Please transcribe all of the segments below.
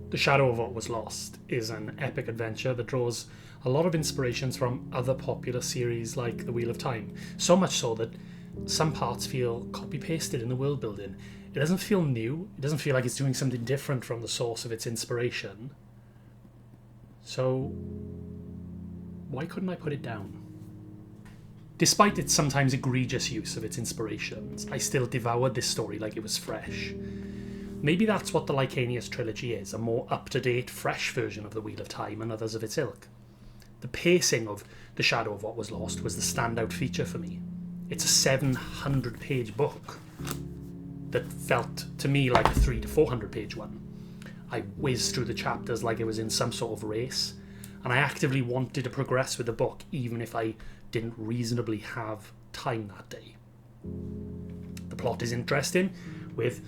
The Shadow of What Was Lost is an epic adventure that draws a lot of inspirations from other popular series like The Wheel of Time, so much so that some parts feel copy-pasted in the world building. It doesn't feel new, it doesn't feel like it's doing something different from the source of its inspiration. So, why couldn't I put it down? Despite its sometimes egregious use of its inspirations, I still devoured this story like it was fresh. Maybe that's what the Lycanius trilogy is, a more up-to-date, fresh version of The Wheel of Time and others of its ilk. The pacing of The Shadow of What Was Lost was the standout feature for me. It's a 700-page book that felt to me like a 300 to 400-page one. I whizzed through the chapters like it was in some sort of race, and I actively wanted to progress with the book even if I didn't reasonably have time that day. The plot is interesting, with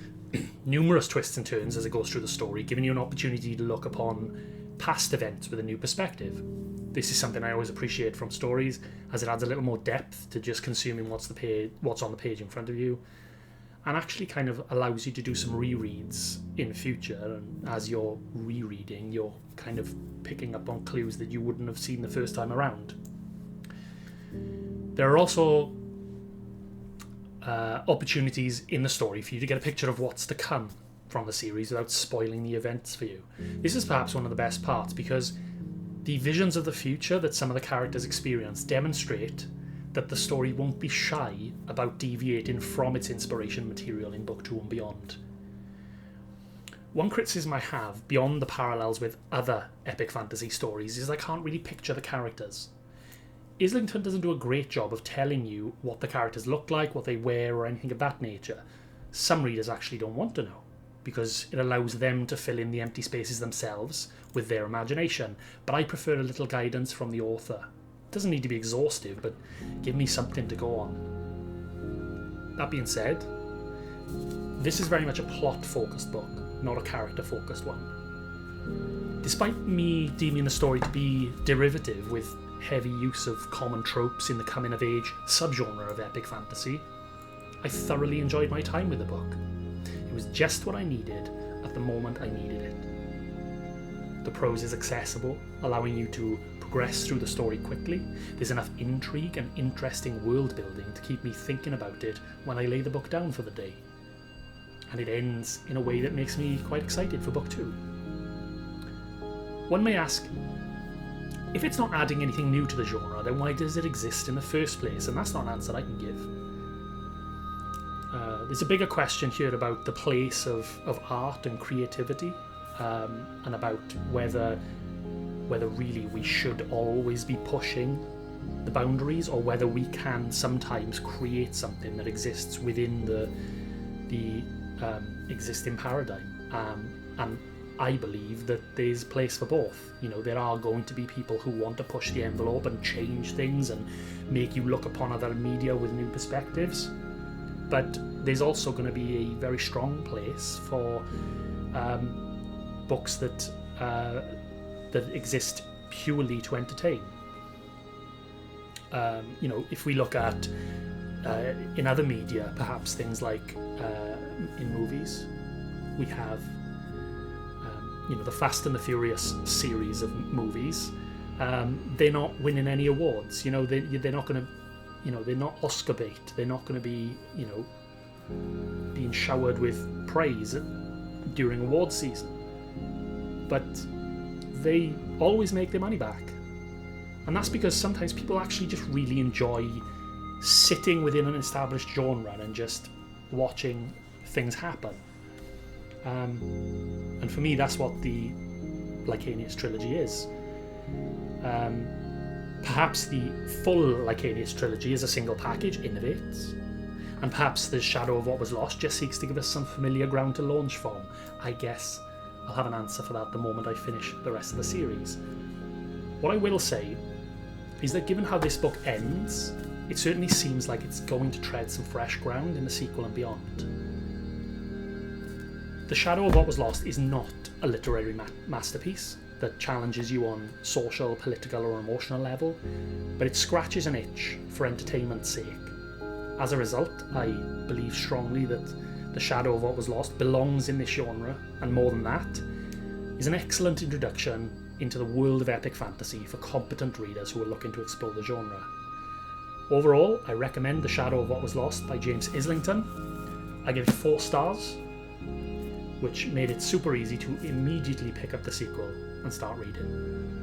numerous twists and turns as it goes through the story, giving you an opportunity to look upon past events with a new perspective. This is something I always appreciate from stories, as it adds a little more depth to just consuming what's on the page in front of you, and actually kind of allows you to do some rereads in the future, and as you're rereading, you're kind of picking up on clues that you wouldn't have seen the first time around. There are also opportunities in the story for you to get a picture of what's to come from the series without spoiling the events for you. This is perhaps one of the best parts, because the visions of the future that some of the characters experience demonstrate that the story won't be shy about deviating from its inspiration material in Book 2 and beyond. One criticism I have, beyond the parallels with other epic fantasy stories, is I can't really picture the characters. Islington doesn't do a great job of telling you what the characters look like, what they wear, or anything of that nature. Some readers actually don't want to know, because it allows them to fill in the empty spaces themselves with their imagination, but I prefer a little guidance from the author. It doesn't need to be exhaustive, but give me something to go on. That being said, this is very much a plot-focused book, not a character-focused one. Despite me deeming the story to be derivative with heavy use of common tropes in the coming-of-age subgenre of epic fantasy, I thoroughly enjoyed my time with the book. It was just what I needed at the moment I needed it. The prose is accessible, allowing you to progress through the story quickly. There's enough intrigue and interesting world building to keep me thinking about it when I lay the book down for the day. And it ends in a way that makes me quite excited for Book 2. One may ask, if it's not adding anything new to the genre, then why does it exist in the first place? And that's not an answer I can give. There's a bigger question here about the place of art and creativity, and about whether really we should always be pushing the boundaries, or whether we can sometimes create something that exists within the existing paradigm. And I believe that there's place for both. You know, there are going to be people who want to push the envelope and change things and make you look upon other media with new perspectives. But there's also going to be a very strong place for books that exist purely to entertain. You know, if we look at in other media, perhaps things like in movies, we have the Fast and the Furious series of movies. They're not winning any awards. You know, they're not going to. You know, they're not Oscar bait. They're not going to be, being showered with praise during awards season. But they always make their money back. And that's because sometimes people actually just really enjoy sitting within an established genre and just watching things happen. And for me, that's what the Lycanius trilogy is. Perhaps the full Lycanius trilogy as a single package innovates, and perhaps The Shadow of What Was Lost just seeks to give us some familiar ground to launch from. I guess I'll have an answer for that the moment I finish the rest of the series. What I will say is that given how this book ends, it certainly seems like it's going to tread some fresh ground in the sequel and beyond. The Shadow of What Was Lost is not a literary masterpiece that challenges you on social, political or emotional level, but it scratches an itch for entertainment's sake. As a result, I believe strongly that The Shadow of What Was Lost belongs in this genre, and more than that, is an excellent introduction into the world of epic fantasy for competent readers who are looking to explore the genre. Overall, I recommend The Shadow of What Was Lost by James Islington. I give it 4 stars, which made it super easy to immediately pick up the sequel and start reading.